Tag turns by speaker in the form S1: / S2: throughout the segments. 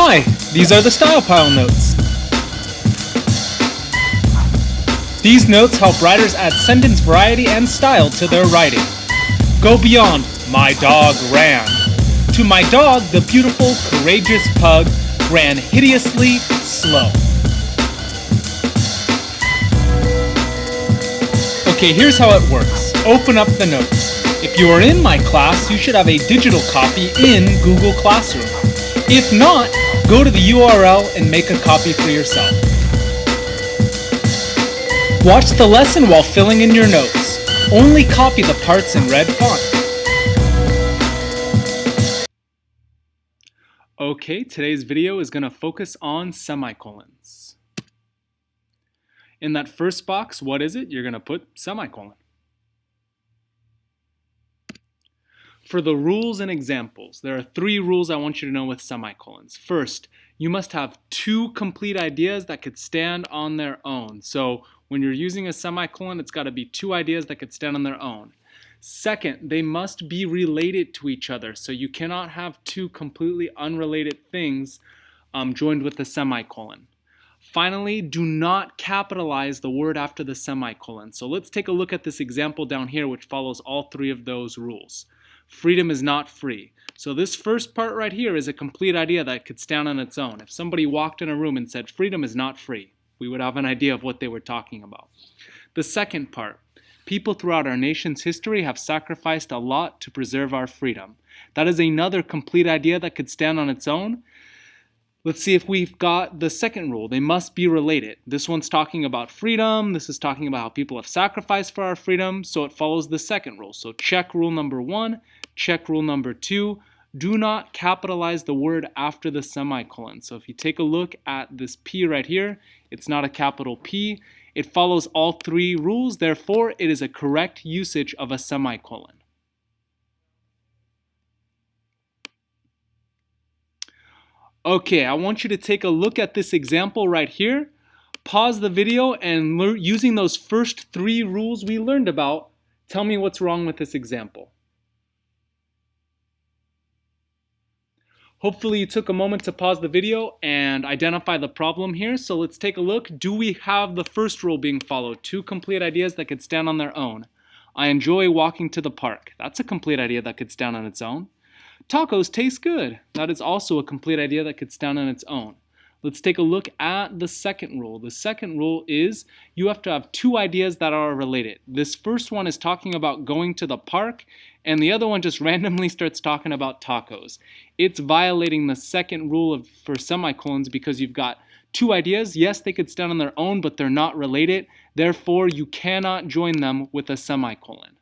S1: Hi, these are the Style Pile notes. These notes help writers add sentence variety and style to their writing. Go beyond "my dog ran" to "my dog, the beautiful, courageous pug, ran hideously slow." Okay, here's how it works. Open up the notes. If you are in my class, you should have a digital copy in Google Classroom. If not, go to the URL and make a copy for yourself. Watch the lesson while filling in your notes. Only copy the parts in red font. Okay, today's video is going to focus on semicolons. In that first box, what is it? You're going to put semicolon. For the rules and examples, there are 3 rules I want you to know with semicolons. First, you must have 2 complete ideas that could stand on their own. So when you're using a semicolon, it's got to be 2 ideas that could stand on their own. Second, they must be related to each other. So you cannot have 2 completely unrelated things joined with a semicolon. Finally, do not capitalize the word after the semicolon. So let's take a look at this example down here, which follows all 3 of those rules. Freedom is not free. So this first part right here is a complete idea that could stand on its own. If somebody walked in a room and said, freedom is not free, we would have an idea of what they were talking about. The second part, people throughout our nation's history have sacrificed a lot to preserve our freedom. That is another complete idea that could stand on its own. Let's see if we've got the second rule. They must be related. This one's talking about freedom. This is talking about how people have sacrificed for our freedom. So it follows the second rule. So check rule number 1, check rule number 2. Do not capitalize the word after the semicolon. So if you take a look at this P right here, it's not a capital P. It follows all 3 rules. Therefore, it is a correct usage of a semicolon. Okay, I want you to take a look at this example right here. Pause the video and using those first 3 rules we learned about, tell me what's wrong with this example. Hopefully you took a moment to pause the video and identify the problem here. So let's take a look. Do we have the first rule being followed? 2 complete ideas that could stand on their own. I enjoy walking to the park. That's a complete idea that could stand on its own. Tacos taste good. That is also a complete idea that could stand on its own. Let's take a look at the second rule. The second rule is you have to have 2 ideas that are related. This first one is talking about going to the park, and the other one just randomly starts talking about tacos. It's violating the second rule for semicolons because you've got 2 ideas. Yes, they could stand on their own, but they're not related. Therefore, you cannot join them with a semicolon.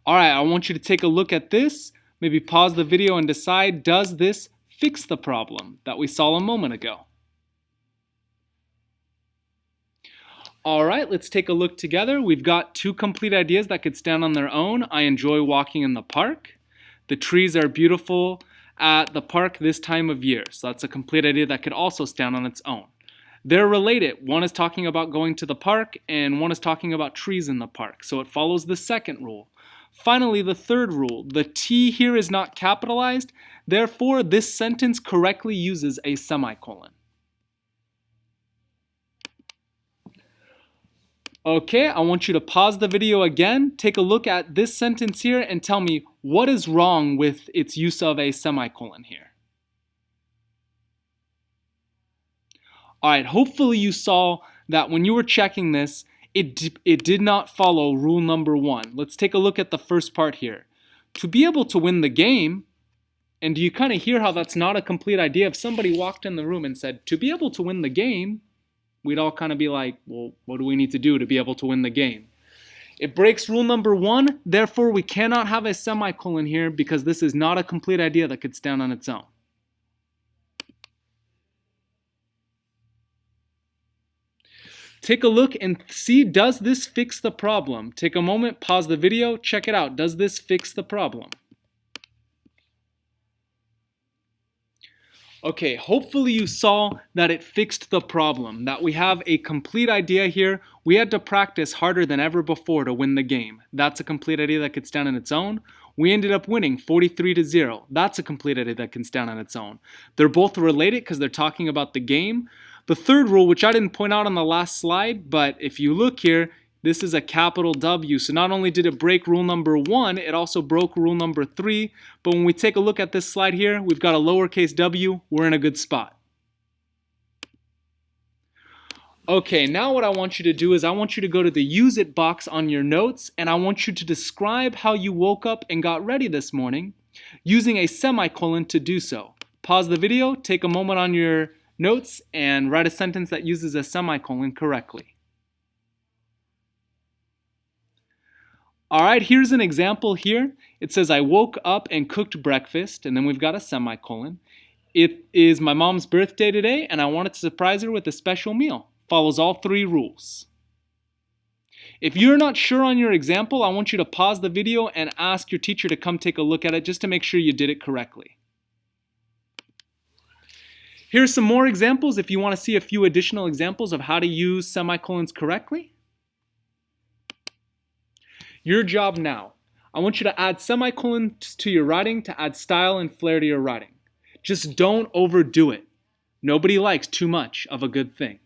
S1: All right, I want you to take a look at this. Maybe pause the video and decide, does this fix the problem that we saw a moment ago? All right, let's take a look together. We've got 2 complete ideas that could stand on their own. I enjoy walking in the park. The trees are beautiful at the park this time of year. So that's a complete idea that could also stand on its own. They're related. One is talking about going to the park and one is talking about trees in the park. So it follows the second rule. Finally, the third rule, the T here is not capitalized, therefore this sentence correctly uses a semicolon. Okay, I want you to pause the video again, take a look at this sentence here and tell me what is wrong with its use of a semicolon here. Alright, hopefully you saw that when you were checking this, it did not follow rule number 1. Let's take a look at the first part here. To be able to win the game, and do you kind of hear how that's not a complete idea? If somebody walked in the room and said, to be able to win the game, we'd all kind of be like, well, what do we need to do to be able to win the game? It breaks rule number 1, therefore we cannot have a semicolon here because this is not a complete idea that could stand on its own. Take a look and see, does this fix the problem? Take a moment, pause the video, check it out. Does this fix the problem? Okay, hopefully you saw that it fixed the problem, that we have a complete idea here. We had to practice harder than ever before to win the game. That's a complete idea that could stand on its own. We ended up winning 43-0. That's a complete idea that can stand on its own. They're both related because they're talking about the game. The third rule, which I didn't point out on the last slide, but if you look here, this is a capital W. So not only did it break rule number 1, it also broke rule number 3. But when we take a look at this slide here, we've got a lowercase w. We're in a good spot. Okay, now what I want you to do is I want you to go to the use it box on your notes, and I want you to describe how you woke up and got ready this morning using a semicolon to do so. Pause the video, take a moment on your notes, and write a sentence that uses a semicolon correctly. Alright, here's an example here. It says I woke up and cooked breakfast, and then we've got a semicolon. It is my mom's birthday today, and I wanted to surprise her with a special meal. Follows all 3 rules. If you're not sure on your example, I want you to pause the video and ask your teacher to come take a look at it just to make sure you did it correctly. Here's some more examples if you want to see a few additional examples of how to use semicolons correctly. Your job now. I want you to add semicolons to your writing to add style and flair to your writing. Just don't overdo it. Nobody likes too much of a good thing.